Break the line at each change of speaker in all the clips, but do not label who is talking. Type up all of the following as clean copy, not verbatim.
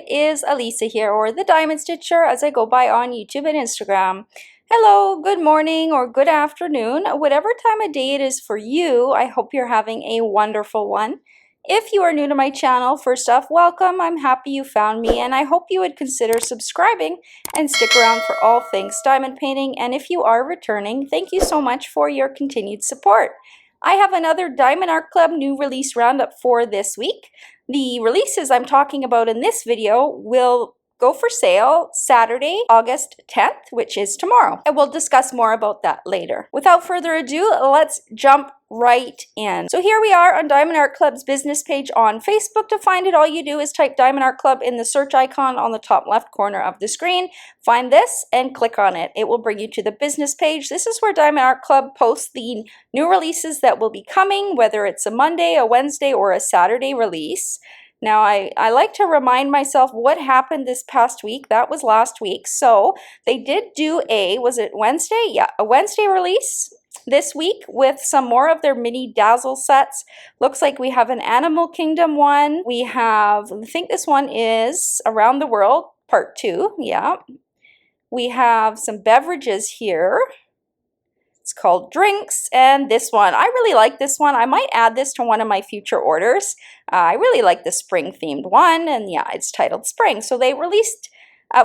it is Elisa here, or the Diamond Stitcher as I go by on YouTube and Instagram. Hello, good morning or good afternoon, whatever time of day it is for you. I hope you're having a wonderful one. If you are new to my channel, first off, welcome. I'm happy you found me, and I hope you would consider subscribing and stick around for all things diamond painting. And if you are returning, thank you so much for your continued support. I have another Diamond Art Club new release roundup for this week. The releases I'm talking about in this video will go for sale Saturday, August 10th, which is tomorrow. And we'll discuss more about that later. Without further ado, let's jump right in. So here we are on Diamond Art Club's business page on Facebook. To find it, all you do is type Diamond Art Club in the search icon on the top left corner of the screen. Find this and click on it. It will bring you to the business page. This is where Diamond Art Club posts the new releases that will be coming, whether it's a Monday, a Wednesday, or a Saturday release. Now, I like to remind myself what happened this past week. That was last week. So they did do was it Wednesday? Yeah, a Wednesday release this week with some more of their mini dazzle sets. Looks like we have an Animal Kingdom one. We have, I think this one is Around the World Part 2. Yeah. We have some beverages here. It's called Drinks, and this one, I really like this one. I might add this to one of my future orders. I really like the spring themed one, and yeah, it's titled Spring. So they released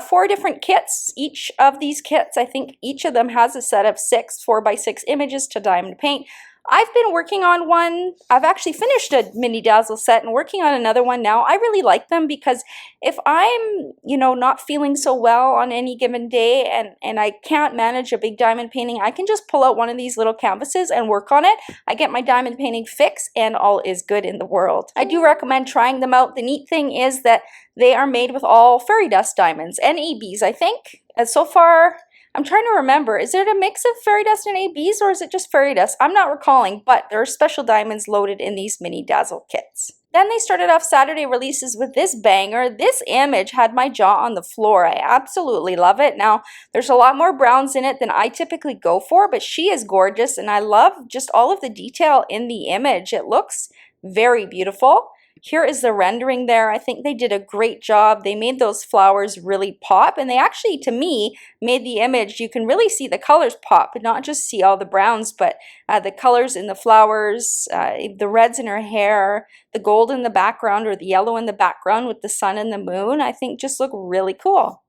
4 different kits. Each of these kits, I think each of them has a set of 6 4x6 images to diamond paint. I've been working on one. I've actually finished a mini dazzle set and working on another one now. I really like them because if I'm, not feeling so well on any given day and I can't manage a big diamond painting, I can just pull out one of these little canvases and work on it. I get my diamond painting fix and all is good in the world. I do recommend trying them out. The neat thing is that they are made with all fairy dust diamonds and ABs, I think. And so far, I'm trying to remember, is it a mix of fairy dust and ABs or is it just fairy dust? I'm not recalling, but there are special diamonds loaded in these mini dazzle kits. Then they started off Saturday releases with this banger. This image had my jaw on the floor. I absolutely love it. Now, there's a lot more browns in it than I typically go for, but she is gorgeous and I love just all of the detail in the image. It looks very beautiful. Here is the rendering there. I think they did a great job. They made those flowers really pop, and they actually, to me, made the image, you can really see the colors pop, but not just see all the browns, but the colors in the flowers, the reds in her hair, the gold in the background or the yellow in the background with the sun and the moon, I think just look really cool.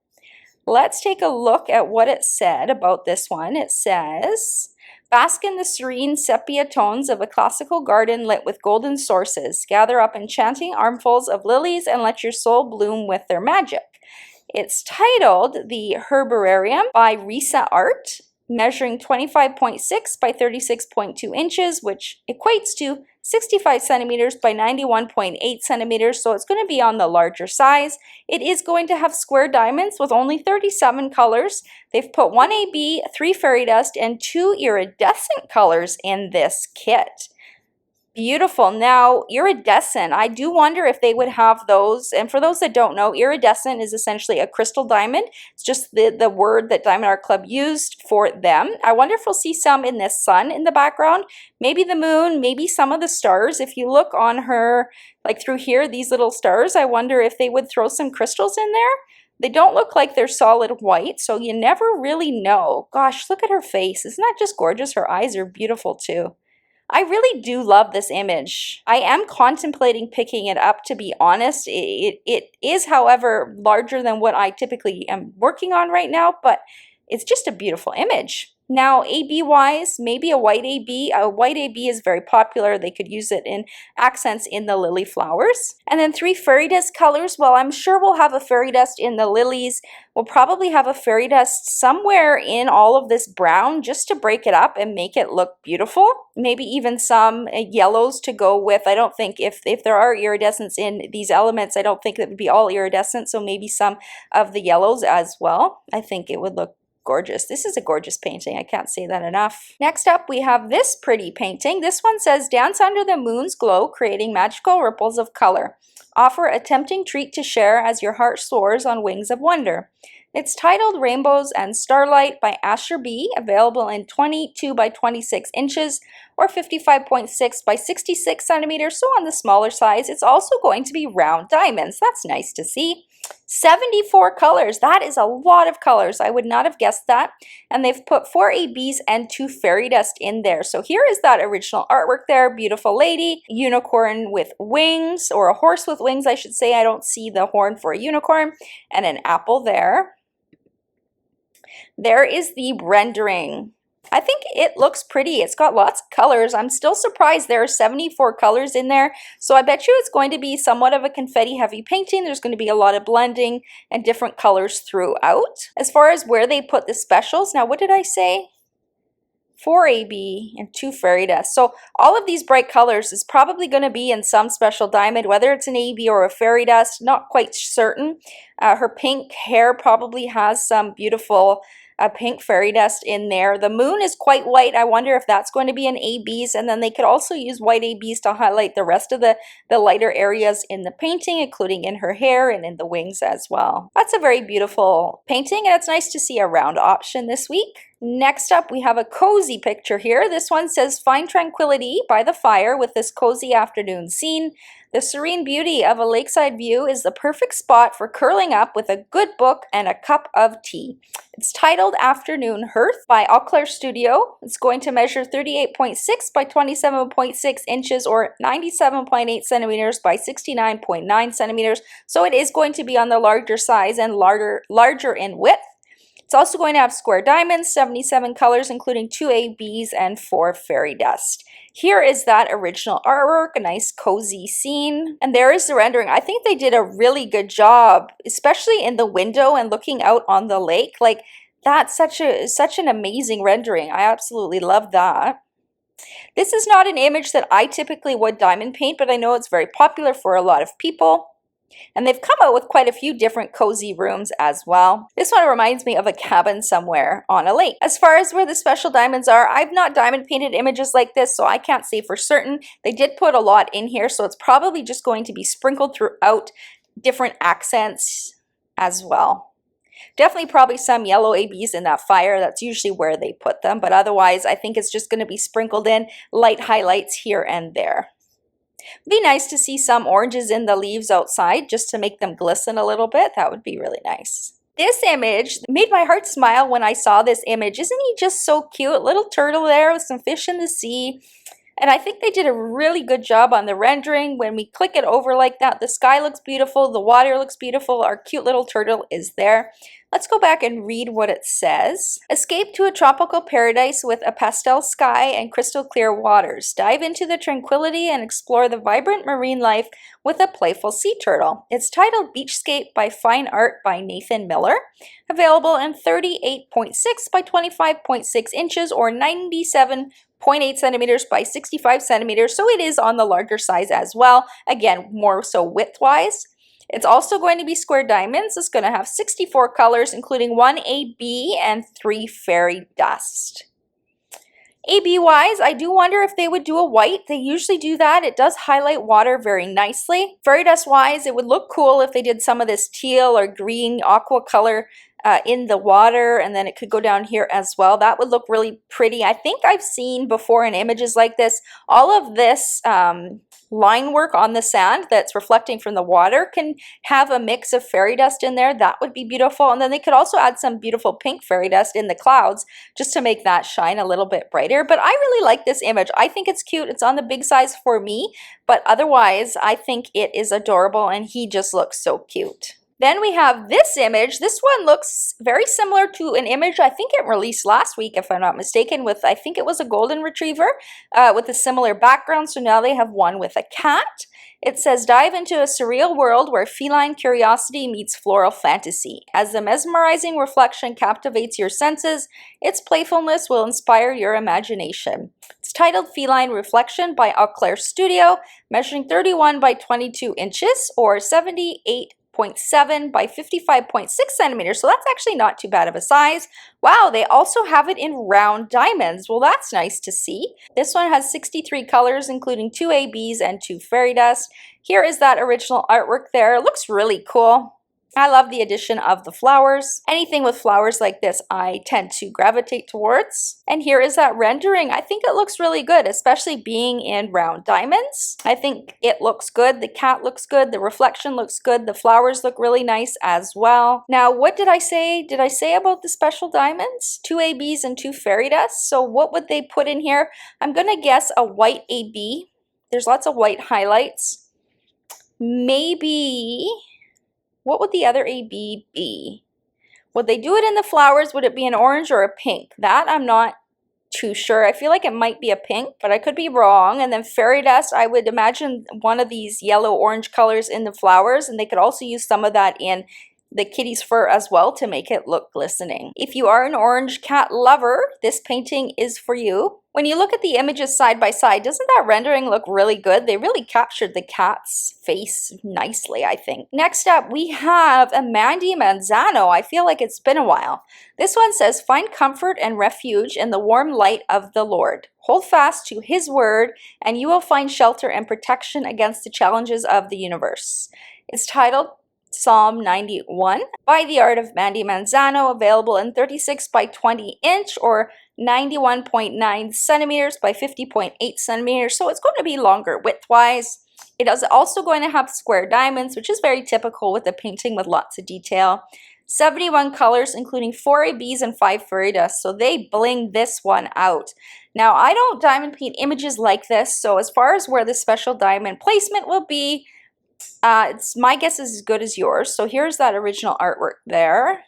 Let's take a look at what it said about this one. It says, bask in the serene sepia tones of a classical garden lit with golden sources. Gather up enchanting armfuls of lilies and let your soul bloom with their magic. It's titled The Herbararium by Risa Art, measuring 25.6 by 36.2 inches, which equates to 65 centimeters by 91.8 centimeters, so it's going to be on the larger size. It is going to have square diamonds with only 37 colors. They've put 1 AB, 3 fairy dust, and 2 iridescent colors in this kit. Beautiful. Now, iridescent, I do wonder if they would have those. And for those that don't know, iridescent is essentially a crystal diamond. It's just the word that Diamond Art Club used for them. I wonder if we'll see some in the sun in the background. Maybe the moon, maybe some of the stars. If you look on her, like through here, these little stars, I wonder if they would throw some crystals in there. They don't look like they're solid white, so you never really know. Gosh, look at her face. Isn't that just gorgeous? Her eyes are beautiful too. I really do love this image. I am contemplating picking it up, to be honest. It is, however, larger than what I typically am working on right now, but it's just a beautiful image. Now, AB-wise, maybe a white AB. A white AB is very popular. They could use it in accents in the lily flowers. And then 3 fairy dust colors. Well, I'm sure we'll have a fairy dust in the lilies. We'll probably have a fairy dust somewhere in all of this brown just to break it up and make it look beautiful. Maybe even some yellows to go with. I don't think if there are iridescents in these elements, I don't think it would be all iridescent. So maybe some of the yellows as well. I think it would look gorgeous. This is a gorgeous painting. I can't say that enough. Next up, we have this pretty painting. This one says, dance under the moon's glow, creating magical ripples of color. Offer a tempting treat to share as your heart soars on wings of wonder. It's titled Rainbows and Starlight by Asher B, available in 22 by 26 inches or 55.6 by 66 centimeters, so on the smaller size. It's also going to be round diamonds. That's nice to see. 74 colors. That is a lot of colors. I would not have guessed that. And they've put 4 ABs and 2 fairy dust in there. So here is that original artwork there. Beautiful lady, unicorn with wings, or a horse with wings, I should say. I don't see the horn for a unicorn. And an apple there. There is the rendering. I think it looks pretty. It's got lots of colors. I'm still surprised there are 74 colors in there. So I bet you it's going to be somewhat of a confetti heavy painting. There's going to be a lot of blending and different colors throughout. As far as where they put the specials, now what did I say? 4 AB and 2 fairy dust. So all of these bright colors is probably going to be in some special diamond, whether it's an AB or a fairy dust, not quite certain. Her pink hair probably has some beautiful pink fairy dust in there. The moon is quite white. I wonder if that's going to be an ABs, and then they could also use white ABs to highlight the rest of the lighter areas in the painting, including in her hair and in the wings as well. That's a very beautiful painting, and it's nice to see a round option this week. Next up, we have a cozy picture here. This one says, "Find tranquility by the fire with this cozy afternoon scene. The serene beauty of a lakeside view is the perfect spot for curling up with a good book and a cup of tea." It's titled Afternoon Hearth by Eau Claire Studio. It's going to measure 38.6 by 27.6 inches or 97.8 centimeters by 69.9 centimeters. So it is going to be on the larger size and larger in width. It's also going to have square diamonds, 77 colors, including 2 ABs and 4 fairy dust. Here is that original artwork, a nice cozy scene. And there is the rendering. I think they did a really good job, especially in the window and looking out on the lake. Like, that's such an amazing rendering. I absolutely love that. This is not an image that I typically would diamond paint, but I know it's very popular for a lot of people. And they've come out with quite a few different cozy rooms as well. This one reminds me of a cabin somewhere on a lake. As far as where the special diamonds are, I've not diamond painted images like this, so I can't say for certain. They did put a lot in here, so it's probably just going to be sprinkled throughout different accents as well. Definitely probably some yellow ABs in that fire. That's usually where they put them, but otherwise I think it's just going to be sprinkled in light highlights here and there. Be nice to see some oranges in the leaves outside just to make them glisten a little bit. That would be really nice. This image made my heart smile when I saw this image. Isn't he just so cute? Little turtle there with some fish in the sea. And I think they did a really good job on the rendering. When we click it over like that, the sky looks beautiful, the water looks beautiful, our cute little turtle is there. Let's go back and read what it says. Escape to a tropical paradise with a pastel sky and crystal clear waters. Dive into the tranquility and explore the vibrant marine life with a playful sea turtle. It's titled Beachscape by Fine Art by Nathan Miller. Available in 38.6 by 25.6 inches or 97.8 centimeters by 65 centimeters. So it is on the larger size as well. Again, more so width-wise. It's also going to be square diamonds. It's going to have 64 colors, including 1 AB and 3 fairy dust. AB-wise, I do wonder if they would do a white. They usually do that. It does highlight water very nicely. Fairy dust-wise, it would look cool if they did some of this teal or green aqua color in the water, and then it could go down here as well. That would look really pretty. I think I've seen before in images like this, all of this line work on the sand that's reflecting from the water can have a mix of fairy dust in there. That would be beautiful. And then they could also add some beautiful pink fairy dust in the clouds just to make that shine a little bit brighter. But I really like this image. I think it's cute. It's on the big size for me, but otherwise I think it is adorable and he just looks so cute. Then we have this image. This one looks very similar to an image I think it released last week, if I'm not mistaken, with I think it was a golden retriever with a similar background. So now they have one with a cat. It says, dive into a surreal world where feline curiosity meets floral fantasy. As the mesmerizing reflection captivates your senses, its playfulness will inspire your imagination. It's titled Feline Reflection by Eau Claire Studio, measuring 31 by 22 inches or 78.7 by 55.6 centimeters. So that's actually not too bad of a size. Wow, they also have it in round diamonds. Well, that's nice to see. This one has 63 colors, including 2 ABs and 2 fairy dust. Here is that original artwork there. It looks really cool. I love the addition of the flowers. Anything with flowers like this, I tend to gravitate towards. And here is that rendering. I think it looks really good, especially being in round diamonds. I think it looks good. The cat looks good. The reflection looks good. The flowers look really nice as well. Now, what did I say? Did I say about the special diamonds? 2 ABs and 2 fairy dust. So what would they put in here? I'm going to guess a white AB. There's lots of white highlights. Maybe... what would the other AB be? Would they do it in the flowers? Would it be an orange or a pink? That I'm not too sure. I feel like it might be a pink, but I could be wrong. And then fairy dust, I would imagine one of these yellow-orange colors in the flowers, and they could also use some of that in the kitty's fur as well to make it look glistening. If you are an orange cat lover, this painting is for you. When you look at the images side by side, doesn't that rendering look really good? They really captured the cat's face nicely, I think. Next up, we have a Mandy Manzano. I feel like it's been a while. This one says, find comfort and refuge in the warm light of the Lord. Hold fast to His word, and you will find shelter and protection against the challenges of the universe. It's titled Psalm 91 by the art of Mandy Manzano, available in 36 by 20 inch or 91.9 centimeters by 50.8 centimeters. So it's going to be longer width-wise. It is also going to have square diamonds, which is very typical with a painting with lots of detail. 71 colors, including 4 ABs and 5 fairy dust. So they bling this one out. Now, I don't diamond paint images like this, so as far as where the special diamond placement will be, my guess is as good as yours. So here's that original artwork there.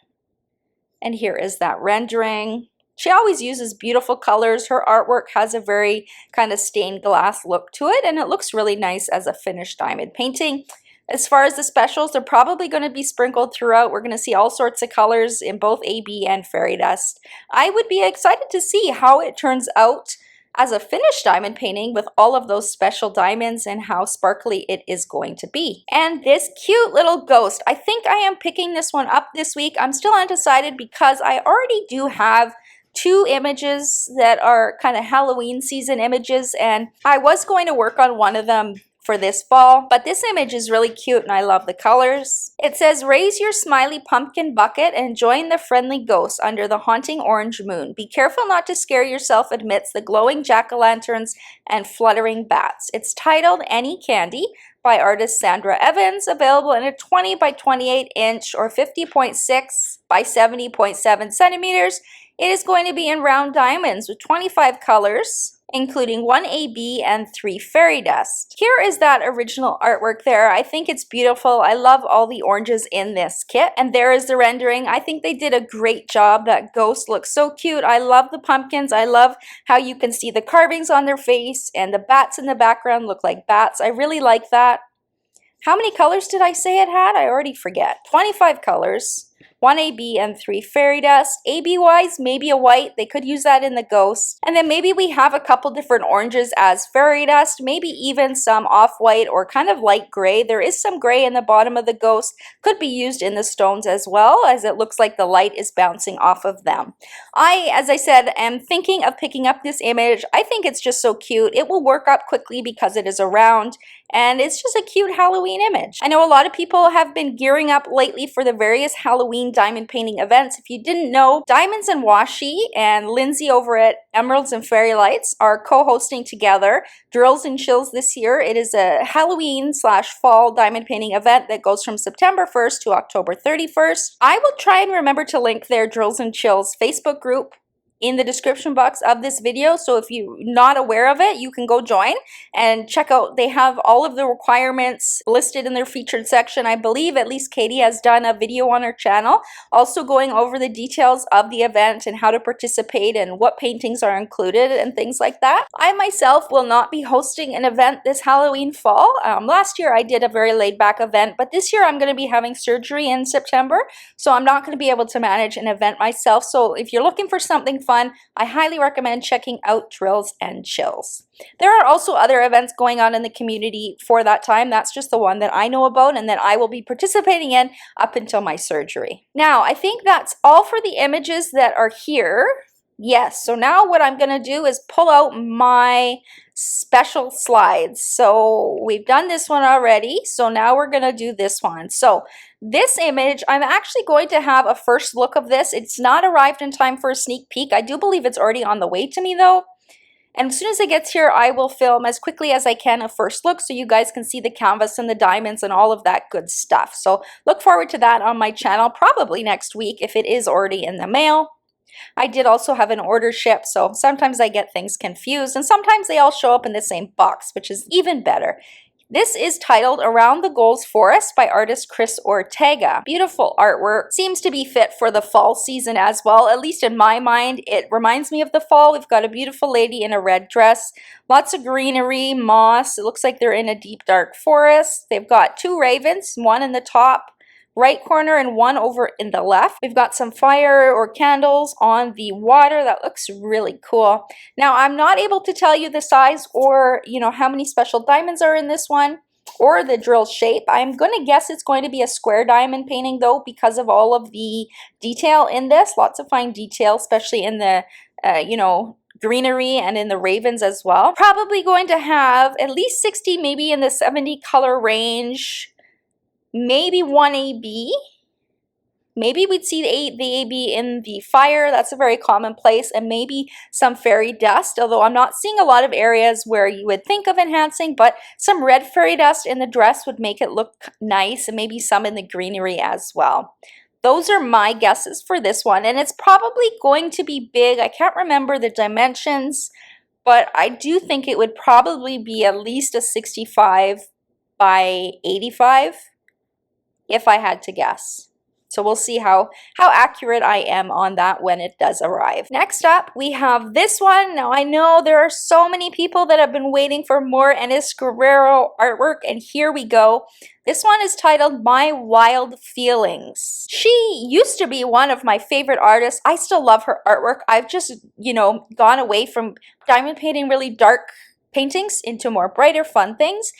And here is that rendering. She always uses beautiful colors. Her artwork has a very kind of stained glass look to it, and it looks really nice as a finished diamond painting. As far as the specials, they're probably going to be sprinkled throughout. We're going to see all sorts of colors in both AB and fairy dust. I would be excited to see how it turns out as a finished diamond painting with all of those special diamonds and how sparkly it is going to be. And this cute little ghost, I think I am picking this one up this week. I'm still undecided because I already do have 2 images that are kind of Halloween season images, and I was going to work on one of them for this fall, but this image is really cute and I love the colors. It says, raise your smiley pumpkin bucket and join the friendly ghosts under the haunting orange moon. Be careful not to scare yourself amidst the glowing jack-o'-lanterns and fluttering bats. It's titled Any Candy by artist Sandra Evans, available in a 20 by 28 inch or 50.6 by 70.7 centimeters. It is going to be in round diamonds with 25 colors, including 1 AB and 3 fairy dust. Here is that original artwork there. I think it's beautiful. I love all the oranges in this kit. And there is the rendering. I think they did a great job. That ghost looks so cute. I love the pumpkins. I love how you can see the carvings on their face, and the bats in the background look like bats. I really like that. How many colors did I say it had? I already forget. 25 colors. 1 AB and 3 fairy dust. AB-wise, maybe a white. They could use that in the ghost. And then maybe we have a couple different oranges as fairy dust, maybe even some off-white or kind of light gray. There is some gray in the bottom of the ghost. Could be used in the stones as well, as it looks like the light is bouncing off of them. As I said, am thinking of picking up this image. I think it's just so cute. It will work up quickly because it is a round, and it's just a cute Halloween image. I know a lot of people have been gearing up lately for the various Halloween diamond painting events. If you didn't know, Diamonds and Washi and Lindsay over at Emeralds and Fairy Lights are co-hosting together Drills and Chills this year. It is a Halloween/fall diamond painting event that goes from September 1st to October 31st. I will try and remember to link their Drills and Chills Facebook group in the description box of this video, so if you're not aware of it, you can go join and check out. They have all of the requirements listed in their featured section. I believe at least Katie has done a video on her channel also going over the details of the event and how to participate and what paintings are included and things like that. I myself will not be hosting an event this Halloween fall. Last year I did a very laid back event, but this year I'm going to be having surgery in September, so I'm not going to be able to manage an event myself. So if you're looking for something fun, I highly recommend checking out Drills and Chills. There are also other events going on in the community for that time. That's just the one that I know about and that I will be participating in up until my surgery. Now, I think that's all for the images that are here. Yes, so now what I'm going to do is pull out my special slides. So we've done this one already, so now we're going to do this one. So this image, I'm actually going to have a first look of this. It's not arrived in time for a sneak peek. I do believe it's already on the way to me though. And as soon as it gets here, I will film as quickly as I can a first look so you guys can see the canvas and the diamonds and all of that good stuff. So look forward to that on my channel probably next week if it is already in the mail. I did also have an order ship, so sometimes I get things confused, and sometimes they all show up in the same box, which is even better. This is titled Around the Goals Forest by artist Chris Ortega. Beautiful artwork. Seems to be fit for the fall season as well, at least in my mind. It reminds me of the fall. We've got a beautiful lady in a red dress, lots of greenery, moss. It looks like they're in a deep dark forest. They've got two ravens, one in the top right corner and one over in the left. We've got some fire or candles on the water. That looks really cool. Now, I'm not able to tell you the size or, how many special diamonds are in this one or the drill shape. I'm going to guess it's going to be a square diamond painting though because of all of the detail in this. Lots of fine detail, especially in the, greenery and in the ravens as well. Probably going to have at least 60, maybe in the 70 color range. Maybe one AB. Maybe we'd see the AB in the fire. That's a very commonplace. And maybe some fairy dust, although I'm not seeing a lot of areas where you would think of enhancing, but some red fairy dust in the dress would make it look nice, and maybe some in the greenery as well. Those are my guesses for this one, and it's probably going to be big. I can't remember the dimensions, but I do think it would probably be at least a 65 by 85. If I had to guess. So we'll see how accurate I am on that when it does arrive. Next up, we have this one. Now, I know there are so many people that have been waiting for more Enis Guerrero artwork, and here we go. This one is titled My Wild Feelings. She used to be one of my favorite artists. I still love her artwork. I've just, gone away from diamond painting really dark paintings into more brighter, fun things.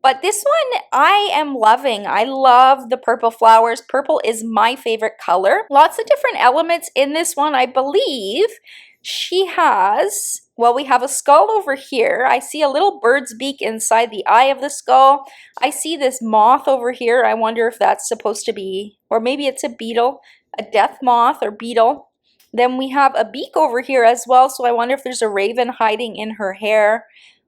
But this one I am loving. I love the purple flowers. Purple is my favorite color. Lots of different elements in this one. I believe she has, well, we have a skull over here. I see a little bird's beak inside the eye of the skull. I see this moth over here. I wonder if that's supposed to be, or maybe it's a beetle, a death moth or beetle. Then we have a beak over here as well. So I wonder if there's a raven hiding in her hair.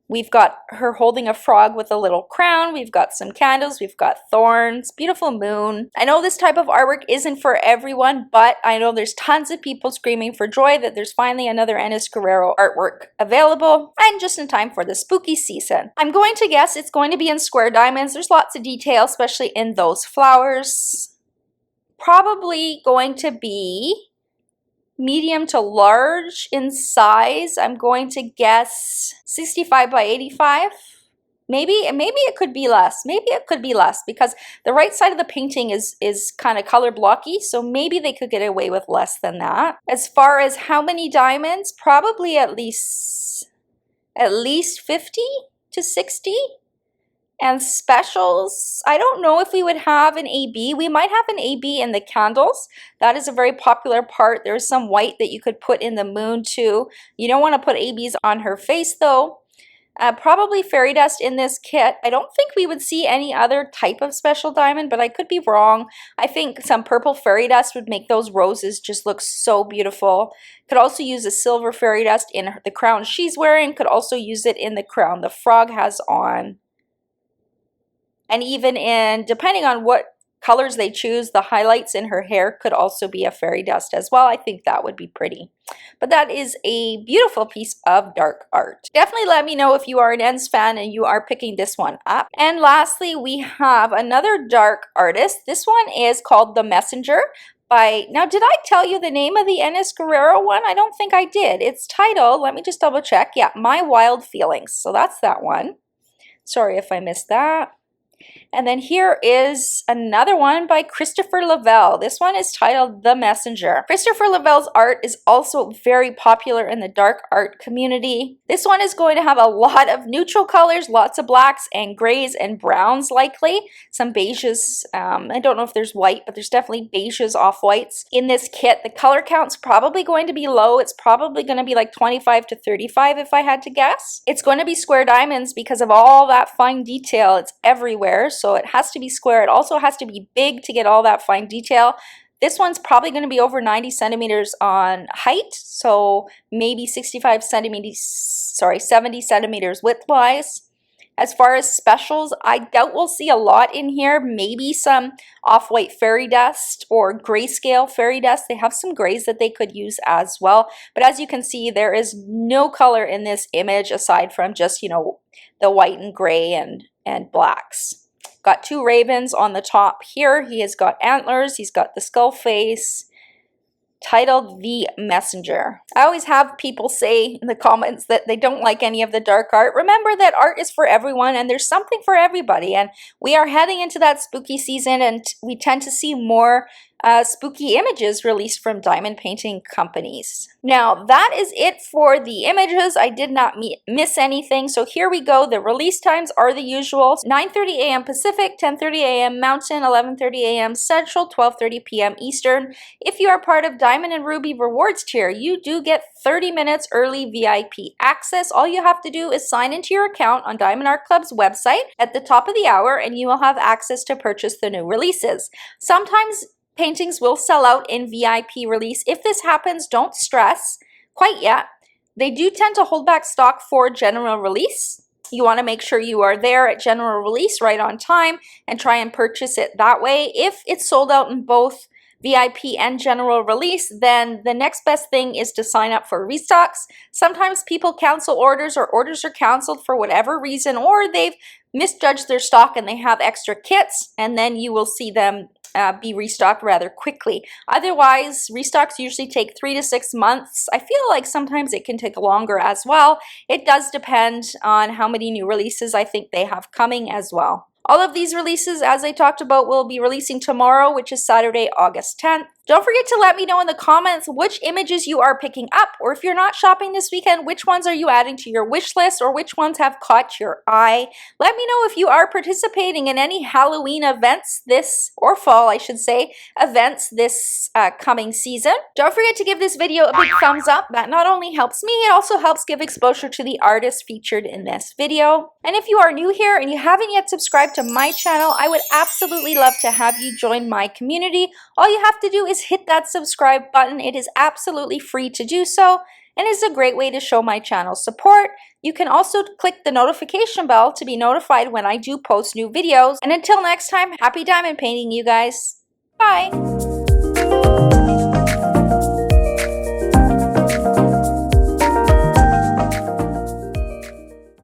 We've got her holding a frog with a little crown. We've got some candles. We've got thorns. Beautiful moon. I know this type of artwork isn't for everyone, but I know there's tons of people screaming for joy that there's finally another Enis Guerrero artwork available, and just in time for the spooky season. I'm going to guess it's going to be in square diamonds. There's lots of detail, especially in those flowers. Probably going to be medium to large in size. I'm going to guess 65 by 85. Maybe it could be less. Maybe it could be less because the right side of the painting is kind of color blocky, so maybe they could get away with less than that. As far as how many diamonds, probably at least 50 to 60. And specials, I don't know if we would have an AB. We might have an AB in the candles. That is a very popular part. There's some white that you could put in the moon too. You don't want to put ABs on her face though. Probably fairy dust in this kit. I don't think we would see any other type of special diamond, but I could be wrong. I think some purple fairy dust would make those roses just look so beautiful. Could also use a silver fairy dust in the crown she's wearing. Could also use it in the crown the frog has on. And even in, depending on what colors they choose, the highlights in her hair could also be a fairy dust as well. I think that would be pretty. But that is a beautiful piece of dark art. Definitely let me know if you are an Enis fan and you are picking this one up. And lastly, we have another dark artist. This one is called The Messenger. Now, did I tell you the name of the Enis Guerrero one? I don't think I did. It's titled, let me just double check. Yeah, My Wild Feelings. So that's that one. Sorry if I missed that. And then here is another one by Christopher Lavelle. This one is titled The Messenger. Christopher Lavelle's art is also very popular in the dark art community. This one is going to have a lot of neutral colors, lots of blacks and grays and browns likely. Some beiges. I don't know if there's white, but there's definitely beiges, off-whites. In this kit, the color count's probably going to be low. It's probably going to be like 25 to 35 if I had to guess. It's going to be square diamonds because of all that fine detail. It's everywhere. So it has to be square. It also has to be big to get all that fine detail. This one's probably going to be over 90 centimeters on height, so maybe 65 centimeters, 70 centimeters width-wise. As far as specials, I doubt we'll see a lot in here. Maybe some off-white fairy dust or grayscale fairy dust. They have some grays that they could use as well. But as you can see, there is no color in this image aside from just, the white and gray and blacks. Got two ravens on the top here. He has got antlers. He's got the skull face. Titled The Messenger. I always have people say in the comments that they don't like any of the dark art. Remember that art is for everyone and there's something for everybody. And we are heading into that spooky season and we tend to see more spooky images released from diamond painting companies. Now that is it for the images. I did not miss anything. So here we go. The release times are the usual. 9:30 a.m. Pacific, 10:30 a.m. Mountain, 11:30 a.m. Central, 12:30 p.m. Eastern. If you are part of Diamond and Ruby Rewards tier, you do get 30 minutes early VIP access. All you have to do is sign into your account on Diamond Art Club's website at the top of the hour and you will have access to purchase the new releases. Sometimes paintings will sell out in VIP release. If this happens, don't stress quite yet. They do tend to hold back stock for general release. You want to make sure you are there at general release right on time and try and purchase it that way. If it's sold out in both VIP and general release, then the next best thing is to sign up for restocks. Sometimes people cancel orders or orders are canceled for whatever reason, or they've misjudged their stock and they have extra kits, and then you will see them be restocked rather quickly. Otherwise, restocks usually take 3 to 6 months. I feel like sometimes it can take longer as well. It does depend on how many new releases I think they have coming as well. All of these releases, as I talked about, will be releasing tomorrow, which is Saturday, August 10th. Don't forget to let me know in the comments which images you are picking up, or if you're not shopping this weekend, which ones are you adding to your wish list, or which ones have caught your eye. Let me know if you are participating in any Halloween events or fall, I should say, events this coming season. Don't forget to give this video a big thumbs up. That not only helps me, it also helps give exposure to the artists featured in this video. And if you are new here and you haven't yet subscribed to my channel, I would absolutely love to have you join my community. All you have to do is hit that subscribe button. It is absolutely free to do so and is a great way to show my channel support. You can also click the notification bell to be notified when I do post new videos. And until next time, happy diamond painting, you guys. Bye!